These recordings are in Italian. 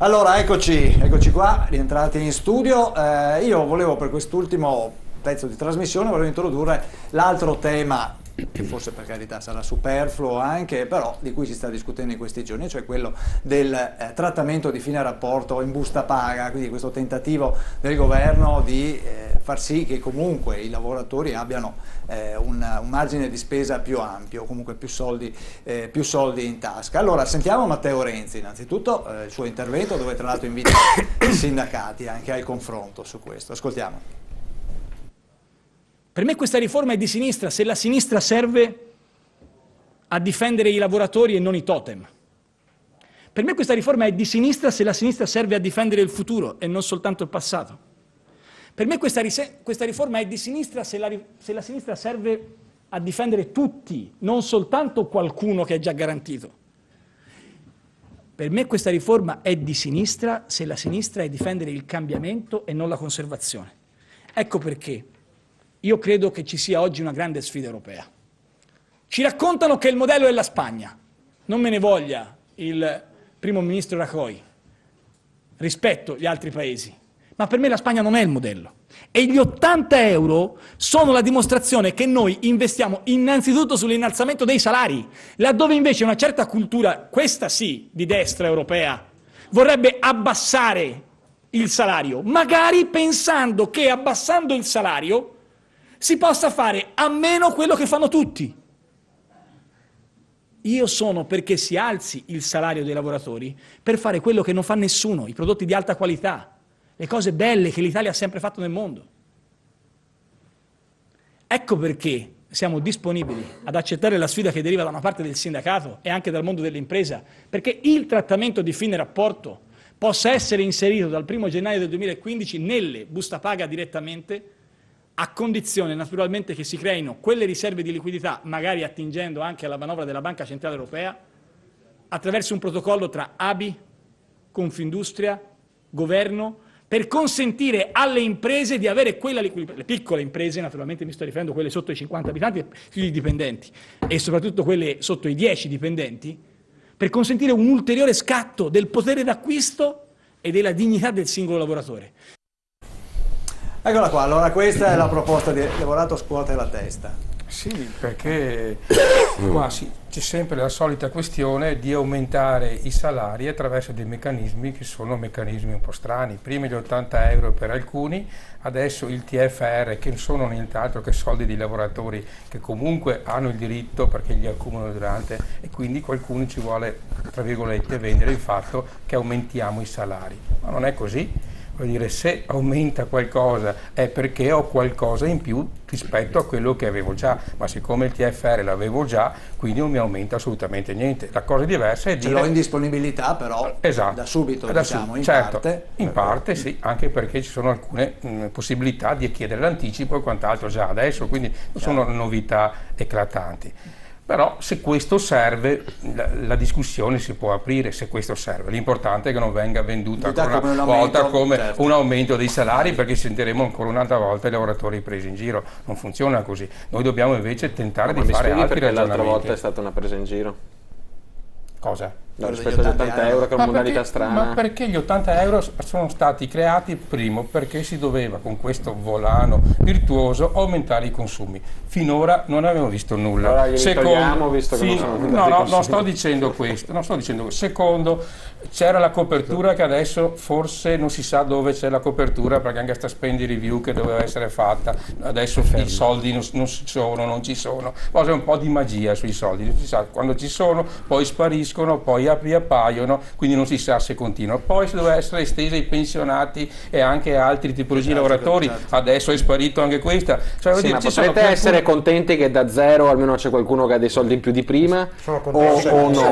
Allora, eccoci qua, rientrati in studio. Io volevo per quest'ultimo pezzo di trasmissione volevo introdurre l'altro tema, che forse per carità sarà superfluo anche, però di cui si sta discutendo in questi giorni, cioè quello del trattamento di fine rapporto in busta paga, quindi questo tentativo del governo di far sì che comunque i lavoratori abbiano un margine di spesa più ampio, comunque più soldi in tasca. Allora sentiamo Matteo Renzi, innanzitutto il suo intervento, dove tra l'altro invita i sindacati anche al confronto su questo. Ascoltiamo. Per me questa riforma è di sinistra se la sinistra serve a difendere i lavoratori e non i totem. Per me questa riforma è di sinistra se la sinistra serve a difendere il futuro e non soltanto il passato. Per me questa riforma è di sinistra se la sinistra serve a difendere tutti, non soltanto qualcuno che è già garantito. Per me questa riforma è di sinistra se la sinistra è difendere il cambiamento e non la conservazione. Ecco perché io credo che ci sia oggi una grande sfida europea. Ci raccontano che il modello è la Spagna. Non me ne voglia il primo ministro Rajoy. Rispetto gli altri paesi. Ma per me la Spagna non è il modello. E gli 80 euro sono la dimostrazione che noi investiamo innanzitutto sull'innalzamento dei salari, laddove invece una certa cultura, questa sì, di destra europea, vorrebbe abbassare il salario, magari pensando che abbassando il salario si possa fare a meno quello che fanno tutti. Io sono perché si alzi il salario dei lavoratori per fare quello che non fa nessuno, i prodotti di alta qualità, le cose belle che l'Italia ha sempre fatto nel mondo. Ecco perché siamo disponibili ad accettare la sfida che deriva da una parte del sindacato e anche dal mondo dell'impresa, perché il trattamento di fine rapporto possa essere inserito dal 1° gennaio del 2015 nelle busta paga direttamente, a condizione naturalmente che si creino quelle riserve di liquidità, magari attingendo anche alla manovra della Banca Centrale Europea, attraverso un protocollo tra ABI, Confindustria, Governo, per consentire alle imprese di avere quella liquidità, le piccole imprese, naturalmente mi sto riferendo a quelle sotto i 50 abitanti, figli dipendenti, e soprattutto quelle sotto i 10 dipendenti, per consentire un ulteriore scatto del potere d'acquisto e della dignità del singolo lavoratore. Eccola qua, allora questa è la proposta di Lavorato Scuote la Testa. Sì, perché qua c'è sempre la solita questione di aumentare i salari attraverso dei meccanismi che sono meccanismi un po' strani. Prima gli 80 euro per alcuni, adesso il TFR, che non sono nient'altro che soldi di lavoratori che comunque hanno il diritto perché li accumulano durante, e quindi qualcuno ci vuole, tra virgolette, vendere il fatto che aumentiamo i salari. Ma non è così. Vuol dire, se aumenta qualcosa è perché ho qualcosa in più rispetto a quello che avevo già, ma siccome il TFR l'avevo già, quindi non mi aumenta assolutamente niente. La cosa diversa è dire... Ce l'ho in disponibilità però, esatto, da subito, diciamo, in certo, parte. In parte sì, anche perché ci sono alcune possibilità di chiedere l'anticipo e quant'altro già adesso, quindi non sono novità eclatanti. Però se questo serve, la discussione si può aprire se questo serve. L'importante è che non venga venduta ancora una volta come un aumento dei salari, perché sentiremo ancora un'altra volta i lavoratori presi in giro. Non funziona così. Noi dobbiamo invece tentare di fare altri ragionamenti. L'altra volta è stata una presa in giro. Cosa? No, rispetto agli 80 euro che è una modalità strana. Ma perché gli 80 euro sono stati creati, primo, perché si doveva con questo volano virtuoso aumentare i consumi. Finora non abbiamo visto nulla. Allora secondo, visto che non sto dicendo questo. Secondo, c'era la copertura che adesso forse non si sa dove c'è la copertura, perché anche sta spendi review che doveva essere fatta, adesso i soldi non ci sono. Poi c'è un po' di magia sui soldi, non si sa quando ci sono, poi spariscono, poi riappaiono, quindi non si sa se continuano. Poi si doveva essere estesa ai pensionati e anche a altri tipologie di lavoratori, adesso è sparito anche questa. Cioè, sì, ma potrete essere contenti che da zero almeno c'è qualcuno che ha dei soldi in più di prima? O no?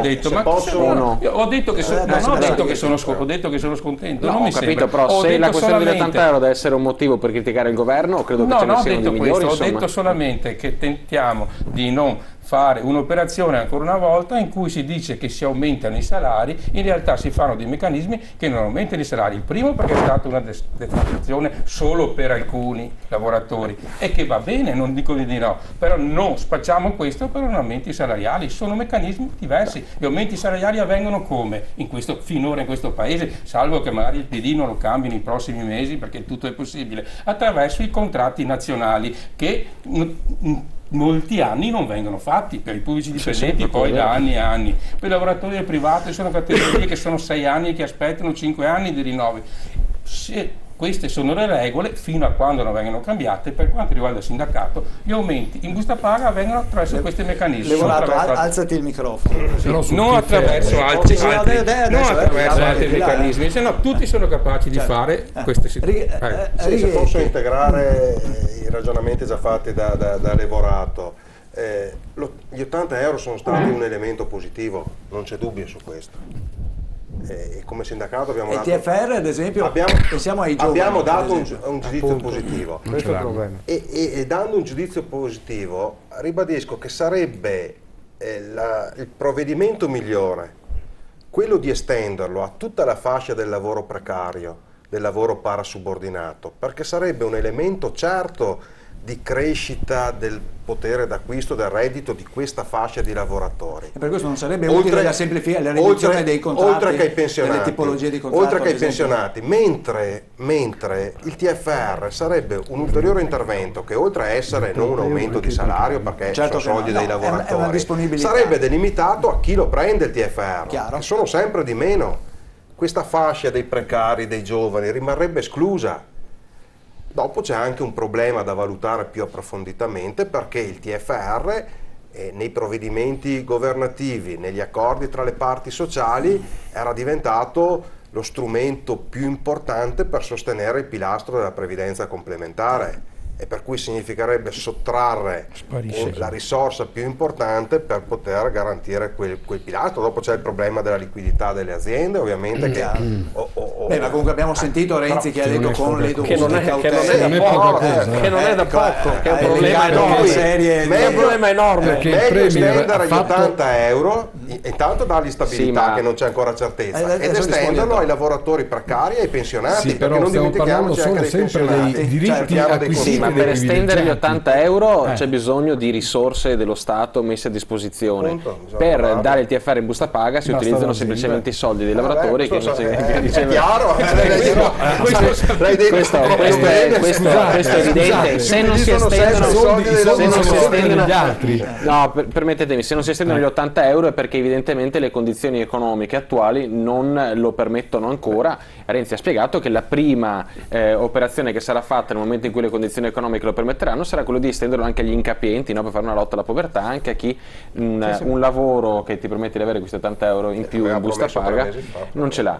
Ho detto che sono scontento. No, non ho capito, però se la questione degli 80 euro deve essere un motivo per criticare il governo, credo che ce ne siano di migliori. Ho detto solamente che tentiamo di non fare un'operazione ancora una volta in cui si dice che si aumentano i salari, in realtà si fanno dei meccanismi che non aumentano i salari. Il primo perché è stata una deflazione solo per alcuni lavoratori e che va bene, non dico di no, però non spacciamo questo per un aumenti salariali, sono meccanismi diversi. Gli aumenti salariali avvengono come? Finora in questo paese, salvo che magari il PD non lo cambi nei prossimi mesi perché tutto è possibile, attraverso i contratti nazionali che molti anni non vengono fatti per i pubblici dipendenti, poi da anni e anni. Per i lavoratori del privato sono categorie che sono 6 anni che aspettano 5 anni di rinnovi. Queste sono le regole fino a quando non vengono cambiate. Per quanto riguarda il sindacato, gli aumenti in busta paga avvengono attraverso questi meccanismi. Alzati il microfono. Non attraverso altri meccanismi, se no tutti sono capaci di fare queste situazioni. Se posso integrare i ragionamenti già fatti da Levorato, gli 80 euro sono stati un elemento positivo, non c'è dubbio su questo. Come sindacato abbiamo dato, TFR ad esempio, pensiamo ai giovani, abbiamo dato un giudizio positivo, questo è il problema. E dando un giudizio positivo ribadisco che sarebbe il provvedimento migliore quello di estenderlo a tutta la fascia del lavoro precario, del lavoro parasubordinato, perché sarebbe un elemento certo di crescita del potere d'acquisto, del reddito di questa fascia di lavoratori. E per questo non sarebbe utile la riduzione dei contratti, oltre che ai pensionati, delle tipologie di contratto, oltre che ai pensionati, mentre il TFR sarebbe un ulteriore intervento che oltre a essere non un aumento di salario perché sono soldi dei lavoratori, sarebbe delimitato a chi lo prende il TFR, che sono sempre di meno. Questa fascia dei precari, dei giovani rimarrebbe esclusa. Dopo c'è anche un problema da valutare più approfonditamente perché il TFR nei provvedimenti governativi, negli accordi tra le parti sociali era diventato lo strumento più importante per sostenere il pilastro della previdenza complementare e per cui significherebbe sottrarre la risorsa più importante per poter garantire quel pilastro. Dopo c'è il problema della liquidità delle aziende, ovviamente. Ma comunque abbiamo sentito Renzi che ha detto con le dovute cautele che non è da poco, che è un problema enorme. Ma è un problema enorme. Meglio estendere gli 80 euro, intanto dargli stabilità che non c'è ancora certezza, ed estenderlo ai lavoratori precari e ai pensionati, perché non dimentichiamoci anche dei pensionati. Dei diritti acquisiti. Per estendere gli 80 euro c'è bisogno di risorse dello Stato messe a disposizione. Per dare il TFR in busta paga si utilizzano semplicemente i soldi dei lavoratori che non è chiaro, questo è evidente. Se non si estendono gli altri, no, permettetemi, se non si estendono gli 80 euro è perché evidentemente le condizioni economiche attuali non lo permettono ancora. Renzi ha spiegato che la prima operazione che sarà fatta nel momento in cui le condizioni economiche lo permetteranno sarà quello di estenderlo anche agli incapienti, no? Per fare una lotta alla povertà, anche a chi un lavoro che ti permette di avere questi 80 euro in più in busta paga non ce l'ha.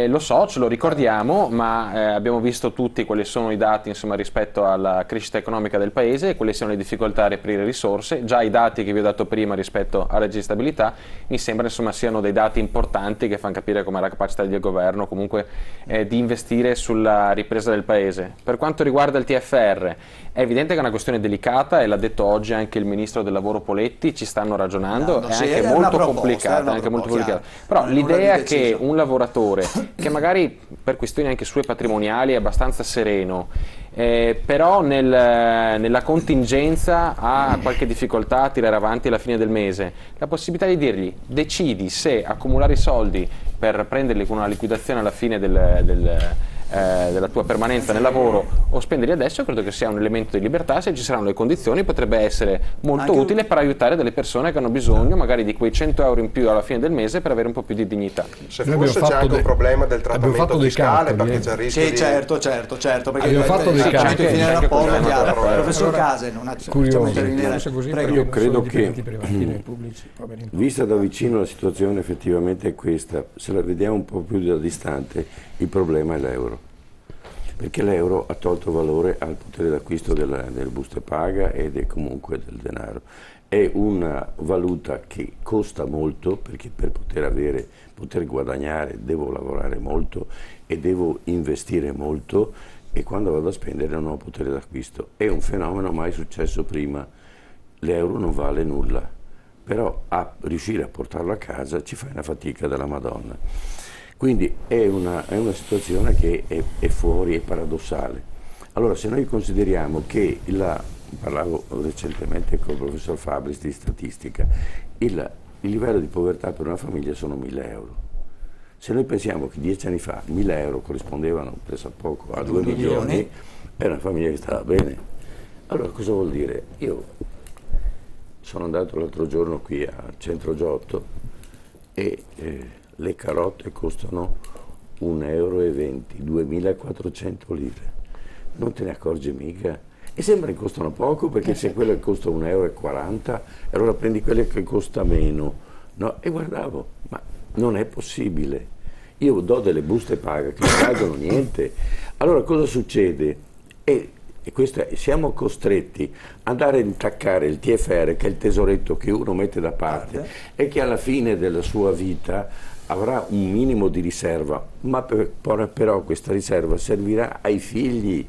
Lo so, ce lo ricordiamo, ma abbiamo visto tutti quali sono i dati, insomma, rispetto alla crescita economica del paese e quali sono le difficoltà a reperire risorse. Già i dati che vi ho dato prima rispetto alla legge di stabilità mi sembra insomma siano dei dati importanti che fanno capire com'è la capacità del governo comunque di investire sulla ripresa del paese. Per quanto riguarda il TFR, è evidente che è una questione delicata e l'ha detto oggi anche il ministro del lavoro Poletti, ci stanno ragionando, è anche molto complicata, però l'idea che un lavoratore che magari per questioni anche sue patrimoniali è abbastanza sereno, però nella contingenza ha qualche difficoltà a tirare avanti alla fine del mese, la possibilità di dirgli decidi se accumulare i soldi per prenderli con una liquidazione alla fine della tua permanenza nel lavoro o spenderli adesso, credo che sia un elemento di libertà. Se ci saranno le condizioni potrebbe essere molto utile per aiutare delle persone che hanno bisogno magari di quei 100 euro in più alla fine del mese per avere un po' più di dignità. Se forse c'è anche un problema del trattamento fiscale, perché c'è il rischio di... certo, perché abbiamo fatto dei calcoli. Professor Casen, un attimo, io credo che vista da vicino la situazione effettivamente è questa. Se la vediamo un po' più da distante, il problema è l'euro, perché l'euro ha tolto valore al potere d'acquisto delle buste paga ed comunque del denaro. È una valuta che costa molto, perché per poter guadagnare devo lavorare molto e devo investire molto, e quando vado a spendere non ho potere d'acquisto. È un fenomeno mai successo prima. l'euro non vale nulla, però a riuscire a portarlo a casa ci fai una fatica della Madonna. Quindi è una situazione che è fuori, è paradossale. Allora, se noi consideriamo che parlavo recentemente con il professor Fabris di statistica, il livello di povertà per una famiglia sono 1.000 euro. Se noi pensiamo che 10 anni fa 1.000 euro corrispondevano poco a 2 milioni, era una famiglia che stava bene. Allora cosa vuol dire? Io sono andato l'altro giorno qui al centro Giotto e le carote costano 1,20 euro, 2.400 lire. Non te ne accorgi mica? E sembra che costano poco, perché se quello che costa 1,40 euro, allora prendi quelle che costa meno. No? E guardavo, ma non è possibile. Io do delle buste paga che non valgono niente. Allora cosa succede? Siamo costretti ad andare a intaccare il TFR, che è il tesoretto che uno mette da parte e che alla fine della sua vita avrà un minimo di riserva, ma però questa riserva servirà ai figli,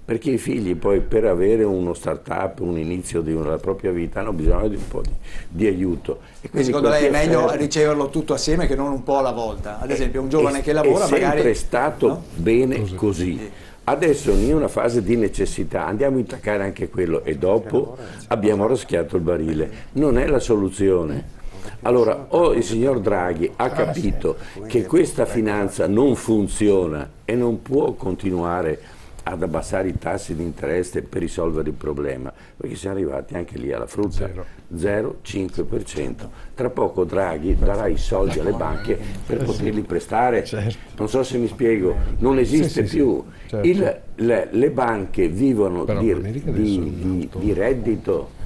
perché i figli poi, per avere uno start-up, un inizio della propria vita, hanno bisogno di un po' di aiuto. E quindi secondo lei è meglio riceverlo tutto assieme che non un po' alla volta? Ad esempio un giovane che lavora magari... È sempre stato bene così. Adesso in una fase di necessità andiamo a intaccare anche quello e dopo abbiamo raschiato il barile. Non è la soluzione. Allora, o il signor Draghi ha capito che questa finanza non funziona e non può continuare ad abbassare i tassi di interesse per risolvere il problema, perché siamo arrivati anche lì alla frutta, 0,5%. Tra poco Draghi darà i soldi alle banche per poterli prestare. Non so se mi spiego, non esiste più. Le banche vivono di reddito,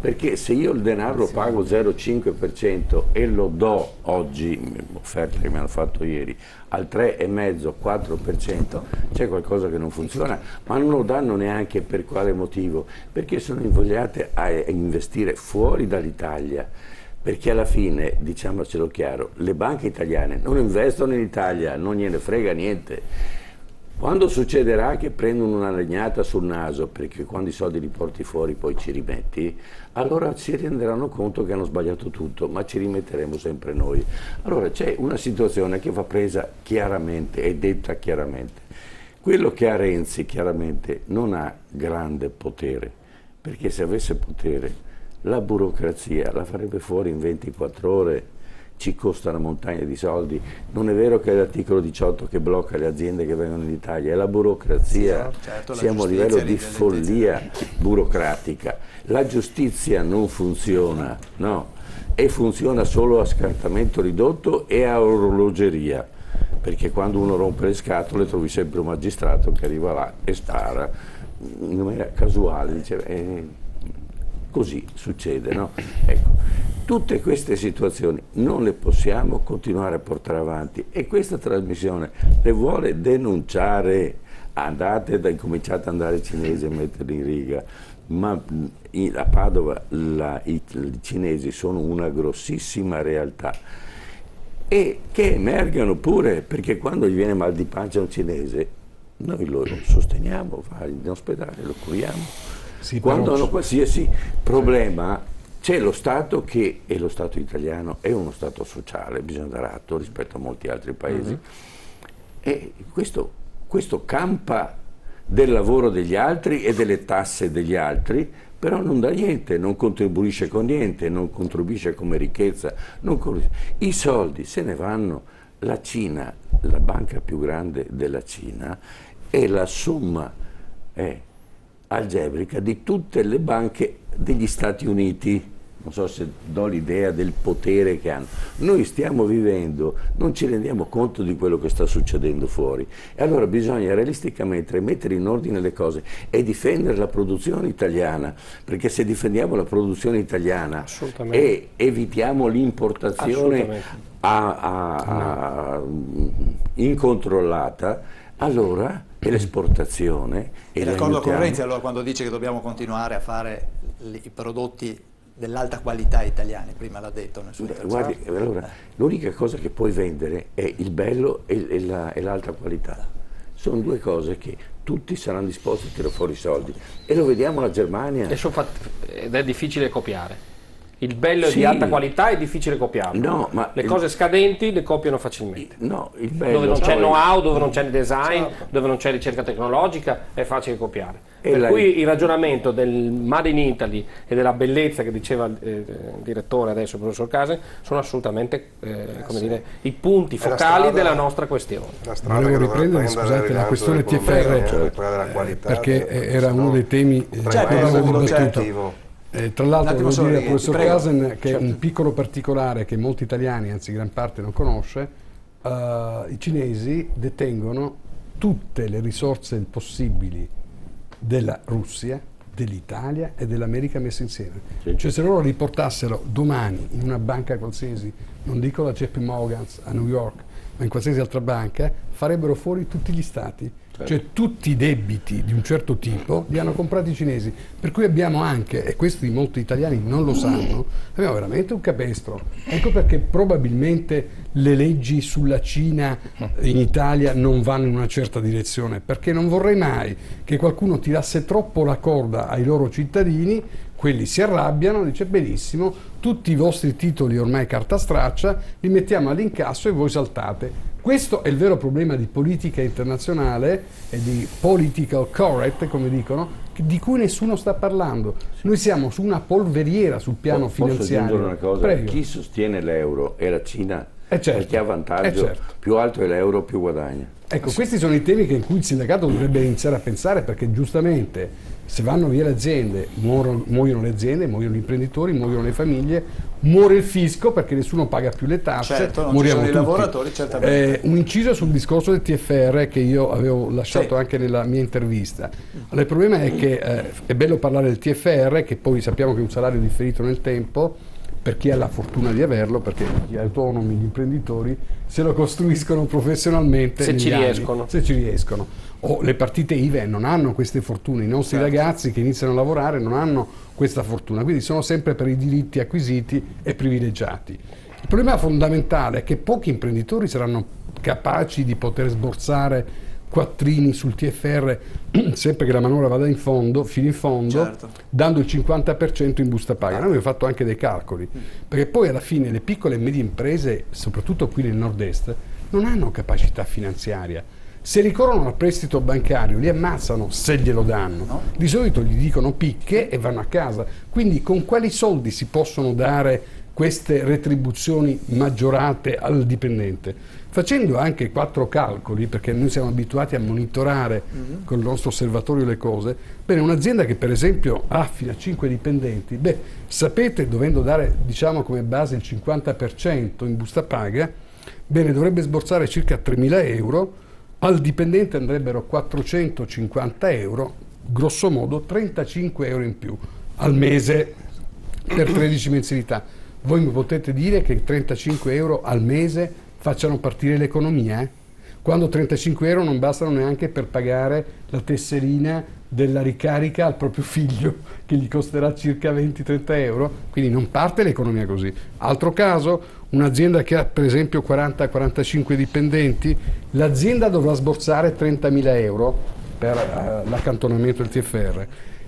perché se io il denaro lo pago 0,5% e lo do oggi, offerte che mi hanno fatto ieri, al 3,5-4%, c'è qualcosa che non funziona, ma non lo danno neanche per quale motivo? Perché sono invogliate a investire fuori dall'Italia, perché alla fine, diciamocelo chiaro, le banche italiane non investono in Italia, non gliene frega niente. Quando succederà che prendono una legnata sul naso, perché quando i soldi li porti fuori poi ci rimetti, allora si renderanno conto che hanno sbagliato tutto, ma ci rimetteremo sempre noi. Allora c'è una situazione che va presa chiaramente e detta chiaramente. Quello che ha Renzi chiaramente non ha grande potere, perché se avesse potere la burocrazia la farebbe fuori in 24 ore. Ci costa una montagna di soldi. Non è vero che è l'articolo 18 che blocca le aziende che vengono in Italia, è la burocrazia. Certo, siamo a livello di follia burocratica. La giustizia non funziona, no, e funziona solo a scartamento ridotto e a orologeria, perché quando uno rompe le scatole trovi sempre un magistrato che arriva là e spara in maniera casuale, dice, così succede, no? Ecco. Tutte queste situazioni non le possiamo continuare a portare avanti e questa trasmissione le vuole denunciare. Cominciate ad andare ai cinesi e metterli in riga, ma a Padova i cinesi sono una grossissima realtà e che emergano pure, perché quando gli viene mal di pancia a un cinese noi lo sosteniamo, va in ospedale, lo curiamo. Sì, quando hanno qualsiasi problema c'è lo Stato che, e lo Stato italiano è uno Stato sociale, bisogna dare atto rispetto a molti altri paesi, e questo campa del lavoro degli altri e delle tasse degli altri, però non dà niente, non contribuisce con niente, non contribuisce come ricchezza, i soldi se ne vanno. La Cina, la banca più grande della Cina, è la somma algebrica di tutte le banche degli Stati Uniti. Non so se do l'idea del potere che hanno. Noi stiamo vivendo, non ci rendiamo conto di quello che sta succedendo fuori. E allora bisogna realisticamente mettere in ordine le cose e difendere la produzione italiana, perché se difendiamo la produzione italiana e evitiamo l'importazione incontrollata, allora e l'esportazione. È d'accordo con Renzi allora quando dice che dobbiamo continuare a fare i prodotti dell'alta qualità italiani, prima l'ha detto nel suo intervento. Guardi, allora, l'unica cosa che puoi vendere è il bello e l'alta qualità. sono due cose che tutti saranno disposti a tirare fuori i soldi, e lo vediamo la Germania. Ed è difficile copiare. Il bello è di alta qualità, è difficile copiarlo. No, ma le cose scadenti le copiano facilmente. No, il bello, dove non c'è know-how, dove non c'è design, dove non c'è ricerca tecnologica, è facile copiare. Per cui il ragionamento del Made in Italy e della bellezza che diceva il direttore adesso, il professor Case, sono assolutamente come dire, i punti focali della nostra questione. Volevo riprendere, scusate, la questione TFR, perché era uno dei temi che avevo dibattuto. Tra l'altro devo dire al professor Casen che un piccolo particolare che molti italiani, anzi gran parte, non conosce, i cinesi detengono tutte le risorse possibili della Russia, dell'Italia e dell'America messe insieme. Cioè se loro li portassero domani in una banca qualsiasi, non dico la JP Morgan a New York, ma in qualsiasi altra banca, farebbero fuori tutti gli stati. Cioè tutti i debiti di un certo tipo li hanno comprati i cinesi, per cui abbiamo anche, e questi molti italiani non lo sanno, abbiamo veramente un capestro. Ecco perché probabilmente le leggi sulla Cina in Italia non vanno in una certa direzione, perché non vorrei mai che qualcuno tirasse troppo la corda ai loro cittadini, quelli si arrabbiano, dice benissimo, tutti i vostri titoli ormai carta straccia, li mettiamo all'incasso e voi saltate. Questo è il vero problema di politica internazionale e di political correct, come dicono, di cui nessuno sta parlando. Noi siamo su una polveriera sul piano finanziario. Posso aggiungere una cosa? Prego. Chi sostiene l'euro è la Cina, certo, perché ha vantaggio, più alto è l'euro più guadagna. Ecco, questi sono i temi in cui il sindacato dovrebbe iniziare a pensare, perché giustamente se vanno via le aziende, muoiono le aziende, muoiono gli imprenditori, muoiono le famiglie, muore il fisco perché nessuno paga più le tasse, certo, non moriamo ci sono tutti. I lavoratori, certamente. Un inciso sul discorso del TFR che io avevo lasciato anche nella mia intervista. Allora, il problema è che è bello parlare del TFR, che poi sappiamo che è un salario differito nel tempo, per chi ha la fortuna di averlo, perché gli autonomi, gli imprenditori se lo costruiscono professionalmente se ci riescono. O le partite IVA non hanno queste fortune, i nostri ragazzi che iniziano a lavorare non hanno questa fortuna, quindi sono sempre per i diritti acquisiti e privilegiati. Il problema fondamentale è che pochi imprenditori saranno capaci di poter sborsare quattrini sul TFR sempre che la manovra vada in fondo, fino in fondo, dando il 50% in busta paga. Noi abbiamo fatto anche dei calcoli, perché poi alla fine le piccole e medie imprese, soprattutto qui nel nord-est, non hanno capacità finanziaria. Se ricorrono al prestito bancario li ammazzano se glielo danno, di solito gli dicono picche e vanno a casa. Quindi con quali soldi si possono dare queste retribuzioni maggiorate al dipendente? Facendo anche 4 calcoli, perché noi siamo abituati a monitorare con il nostro osservatorio le cose, bene, un'azienda che per esempio ha fino a 5 dipendenti, sapete, dovendo dare diciamo come base il 50% in busta paga, bene, dovrebbe sborsare circa 3.000 euro, al dipendente andrebbero 450 euro, grosso modo 35 euro in più al mese per 13 mensilità. Voi mi potete dire che 35 euro al mese facciano partire l'economia? Quando 35 euro non bastano neanche per pagare la tesserina della ricarica al proprio figlio, che gli costerà circa 20-30 euro, quindi non parte l'economia così. Altro caso, un'azienda che ha per esempio 40-45 dipendenti, l'azienda dovrà sborsare 30.000 euro per l'accantonamento del TFR.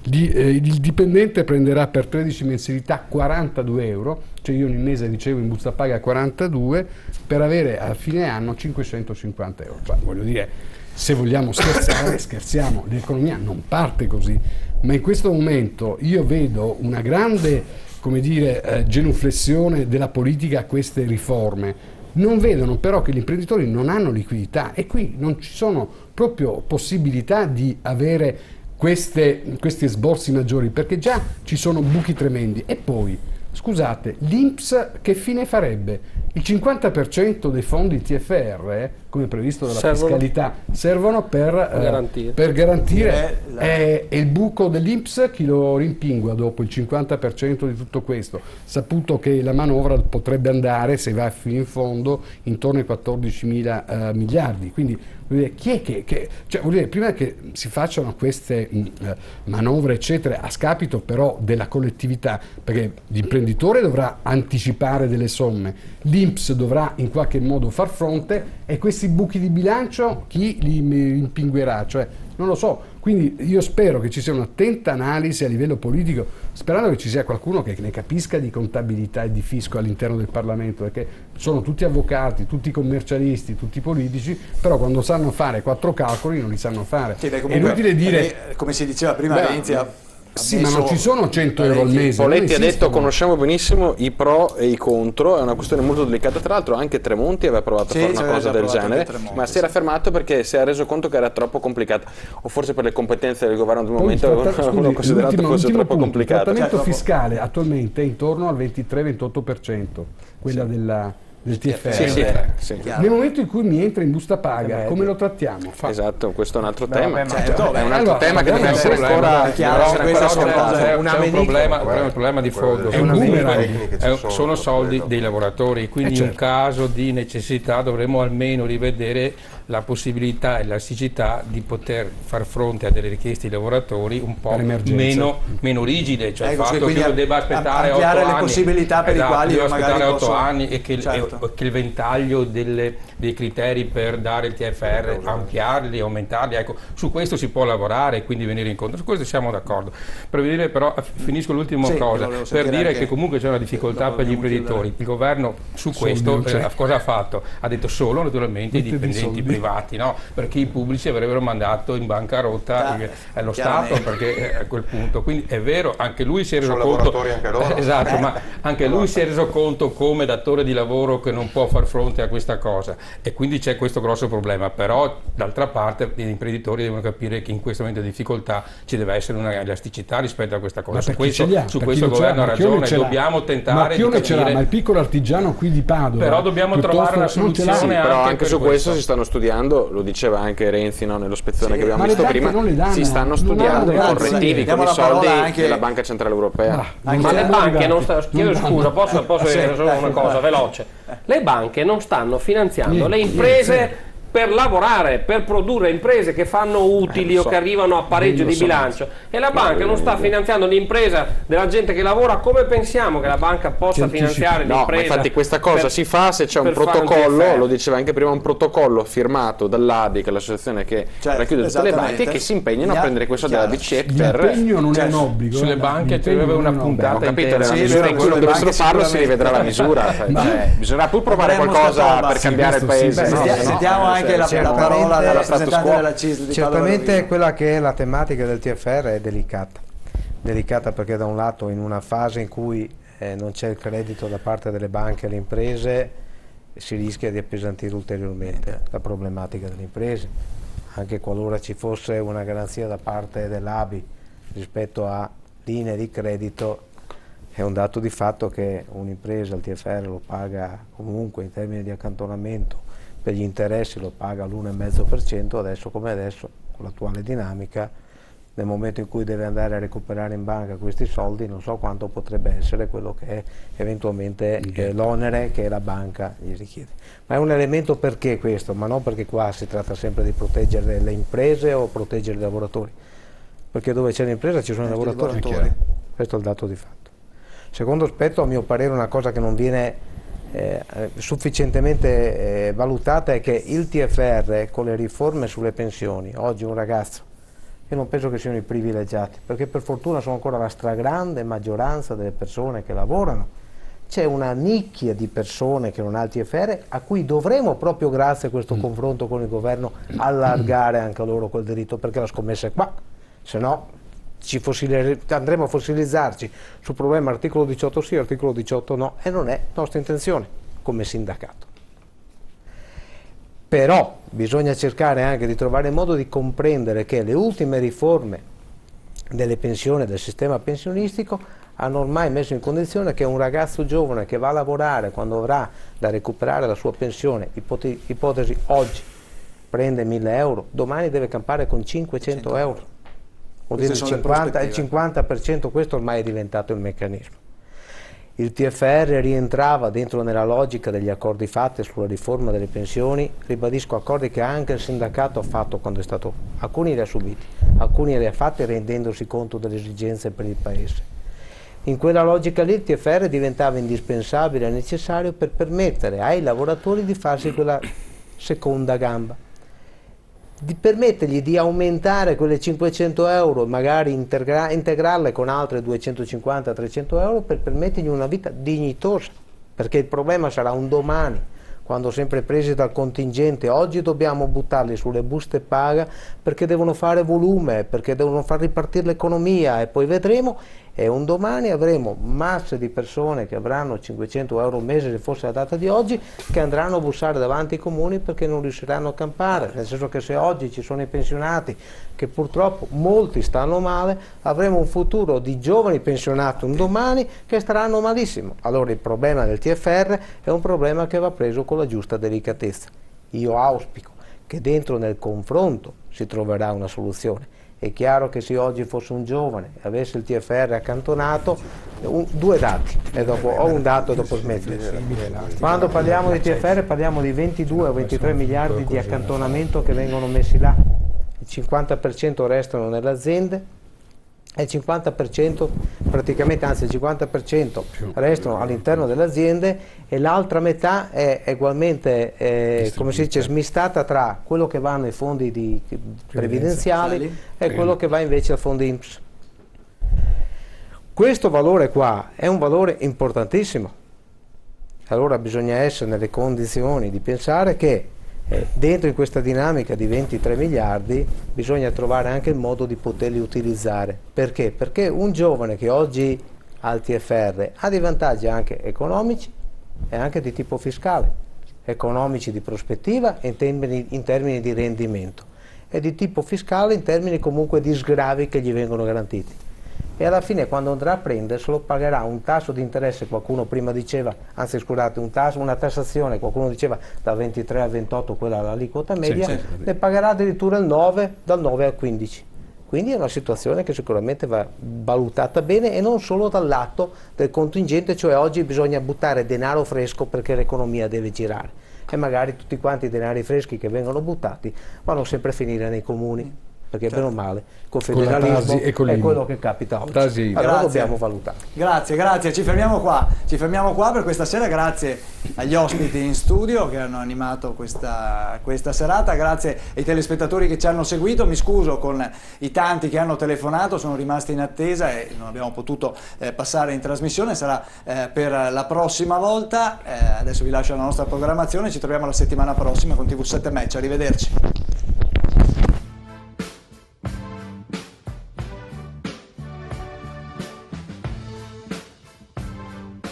Il dipendente prenderà per 13 mensilità 42 euro, cioè io ogni mese ricevo in busta paga 42 per avere a fine anno 550 euro. Cioè, voglio dire, se vogliamo scherzare, scherziamo, l'economia non parte così, ma in questo momento io vedo una grande, come dire, genuflessione della politica a queste riforme. Non vedono però che gli imprenditori non hanno liquidità e qui non ci sono proprio possibilità di avere questi esborsi maggiori, perché già ci sono buchi tremendi. E poi, scusate, l'INPS che fine farebbe? Il 50% dei fondi TFR, come previsto dalla fiscalità, servono per garantire e il buco dell'INPS chi lo rimpingua dopo il 50% di tutto questo, saputo che la manovra potrebbe andare, se va fino in fondo, intorno ai 14.000 miliardi. Quindi chi è cioè, vuol dire, prima che si facciano queste manovre eccetera a scapito però della collettività, perché l'imprenditore dovrà anticipare delle somme, l'INPS l'Inps dovrà in qualche modo far fronte, e questi buchi di bilancio chi li impinguerà? Cioè, non lo so. Quindi io spero che ci sia un'attenta analisi a livello politico, sperando che ci sia qualcuno che ne capisca di contabilità e di fisco all'interno del Parlamento, perché sono tutti avvocati, tutti commercialisti, tutti politici, però quando sanno fare 4 calcoli non li sanno fare. Sì, beh, è inutile dire, come si diceva prima, Renzi sì, ma non ci sono 100 euro al mese. Poletti ha detto: conosciamo benissimo i pro e i contro, è una questione molto delicata. Tra l'altro anche Tremonti aveva provato a fare una cosa del genere, ma si era fermato perché si era reso conto che era troppo complicata, o forse per le competenze del governo del momento avevano considerato fosse troppo complicato. Il trattamento fiscale attualmente è intorno al 23-28%, quella del TFR. Sì. Nel momento in cui mi entra in busta paga, come lo trattiamo? Esatto, questo è un altro tema. È un altro tema che deve essere ancora C'è un problema di fondo. Sono soldi dei lavoratori, quindi in caso di necessità dovremmo almeno rivedere la possibilità e l'elasticità di poter far fronte a delle richieste dei lavoratori un po' meno rigide, cioè il fatto che io debba aspettare 8 anni, le possibilità per i quali devo magari aspettare 8 posso... anni e che il ventaglio dei criteri per dare il TFR, ampliarli, aumentarli, ecco, su questo si può lavorare e quindi venire incontro, su questo siamo d'accordo. Per dire però, finisco l'ultima cosa, per dire che comunque c'è una difficoltà per gli imprenditori. Il governo su questo cosa ha fatto? Ha detto solo naturalmente i dipendenti privati, no? Perché i pubblici avrebbero mandato in bancarotta lo Stato, perché a quel punto, quindi è vero, anche lui si è reso conto, anche loro. Esatto, ma anche lui si è reso conto come datore di lavoro che non può far fronte a questa cosa, e quindi c'è questo grosso problema. Però d'altra parte gli imprenditori devono capire che in questo momento di difficoltà ci deve essere una elasticità rispetto a questa cosa. Su questo il governo ha ragione, dobbiamo tentare di capire. Ma il piccolo artigiano qui di Padova, però dobbiamo trovare una soluzione. Però anche su questo si stanno studiando, lo diceva anche Renzi, no, nell'ospezione che abbiamo visto prima, si stanno studiando i correttivi con i soldi della Banca Centrale Europea. Ma le banche non stanno, chiedo scusa, posso dire solo una cosa veloce? Le banche non stanno finanziando le imprese per lavorare, per produrre imprese che fanno utili o che arrivano a pareggio di bilancio, e la banca non sta finanziando l'impresa della gente che lavora. Come pensiamo che la banca possa finanziare l'impresa? No, infatti questa cosa si fa se c'è un protocollo, lo diceva anche prima, un protocollo firmato dall'ABI, che è l'associazione che racchiude tutte le banche, che si impegnano a prendere questo della BCE per... L'impegno non è un obbligo. Sulle banche ci deve una puntata. Ho capito, nella misura in cui lo dovessero farlo si rivedrà la misura. Bisognerà pur provare qualcosa per cambiare il paese. Sentiamo anche la parola della rappresentante della CISL. Certamente quella che è la tematica del TFR è delicata perché da un lato in una fase in cui non c'è il credito da parte delle banche alle imprese si rischia di appesantire ulteriormente la problematica delle imprese, anche qualora ci fosse una garanzia da parte dell'ABI rispetto a linee di credito. È un dato di fatto che un'impresa il TFR lo paga comunque in termini di accantonamento, per gli interessi lo paga all'1,5%, adesso come adesso, con l'attuale dinamica, nel momento in cui deve andare a recuperare in banca questi soldi, non so quanto potrebbe essere quello che è eventualmente l'onere che la banca gli richiede. Ma è un elemento, perché questo? Ma non perché qua si tratta sempre di proteggere le imprese o proteggere i lavoratori, perché dove c'è l'impresa ci sono i lavoratori. Questo è il dato di fatto. Secondo aspetto, a mio parere, una cosa che non viene sufficientemente valutata è che il TFR con le riforme sulle pensioni, oggi un ragazzo, io non penso che siano i privilegiati, perché per fortuna sono ancora la stragrande maggioranza delle persone che lavorano, c'è una nicchia di persone che non ha il TFR a cui dovremo, proprio grazie a questo confronto con il governo, allargare anche a loro quel diritto, perché la scommessa è qua, se no andremo a fossilizzarci sul problema articolo 18 sì, articolo 18 no, e non è nostra intenzione come sindacato. Però bisogna cercare anche di trovare il modo di comprendere che le ultime riforme delle pensioni, del sistema pensionistico, hanno ormai messo in condizione che un ragazzo giovane che va a lavorare, quando avrà da recuperare la sua pensione, ipotesi oggi prende 1.000 euro, domani deve campare con 500 euro. Vuol dire il 50%, questo ormai è diventato il meccanismo. Il TFR rientrava dentro nella logica degli accordi fatti sulla riforma delle pensioni, ribadisco, accordi che anche il sindacato ha fatto quando è stato, alcuni li ha subiti, alcuni li ha fatti rendendosi conto delle esigenze per il Paese. In quella logica lì il TFR diventava indispensabile e necessario per permettere ai lavoratori di farsi quella seconda gamba, di permettergli di aumentare quelle 500 euro e magari integrarle con altre 250-300 euro per permettergli una vita dignitosa, perché il problema sarà un domani, quando sempre presi dal contingente, oggi dobbiamo buttarli sulle buste paga perché devono fare volume, perché devono far ripartire l'economia e poi vedremo, e un domani avremo masse di persone che avranno 500 euro al mese, se fosse la data di oggi, che andranno a bussare davanti ai comuni perché non riusciranno a campare, nel senso che se oggi ci sono i pensionati che purtroppo molti stanno male, avremo un futuro di giovani pensionati un domani che staranno malissimo. Allora il problema del TFR è un problema che va preso con la giusta delicatezza. Io auspico che dentro nel confronto si troverà una soluzione. È chiaro che se oggi fosse un giovane e avesse il TFR accantonato, due dati, e dopo ho un dato e dopo smetto. Quando parliamo di TFR parliamo di 22 o 23 miliardi di accantonamento che vengono messi là, il 50% restano nelle aziende e il 50%, praticamente, anzi il 50% restano all'interno delle aziende e l'altra metà è ugualmente, come si dice, smistata tra quello che va nei fondi previdenziali e quello che va invece ai fondi INPS. Questo valore qua è un valore importantissimo. Allora bisogna essere nelle condizioni di pensare che dentro in questa dinamica di 23 miliardi bisogna trovare anche il modo di poterli utilizzare. Perché? Perché un giovane che oggi ha il TFR ha dei vantaggi anche economici e anche di tipo fiscale, economici di prospettiva in termini di rendimento e di tipo fiscale in termini comunque di sgravi che gli vengono garantiti. E alla fine quando andrà a prenderselo pagherà un tasso di interesse, qualcuno prima diceva, anzi scusate, una tassazione, qualcuno diceva da 23 a 28, quella l'aliquota media, ne pagherà addirittura il 9, dal 9 al 15. Quindi è una situazione che sicuramente va valutata bene e non solo dal lato del contingente, cioè oggi bisogna buttare denaro fresco perché l'economia deve girare e magari tutti quanti i denari freschi che vengono buttati vanno sempre a finire nei comuni. Perché bene o male col federalismo è quello che capita oggi. Allora dobbiamo valutare. Grazie, ci fermiamo qua per questa sera. Grazie agli ospiti in studio che hanno animato questa serata, grazie ai telespettatori che ci hanno seguito. Mi scuso con i tanti che hanno telefonato, sono rimasti in attesa e non abbiamo potuto passare in trasmissione, sarà per la prossima volta. Adesso vi lascio la nostra programmazione, ci troviamo la settimana prossima con TV7 Match, arrivederci.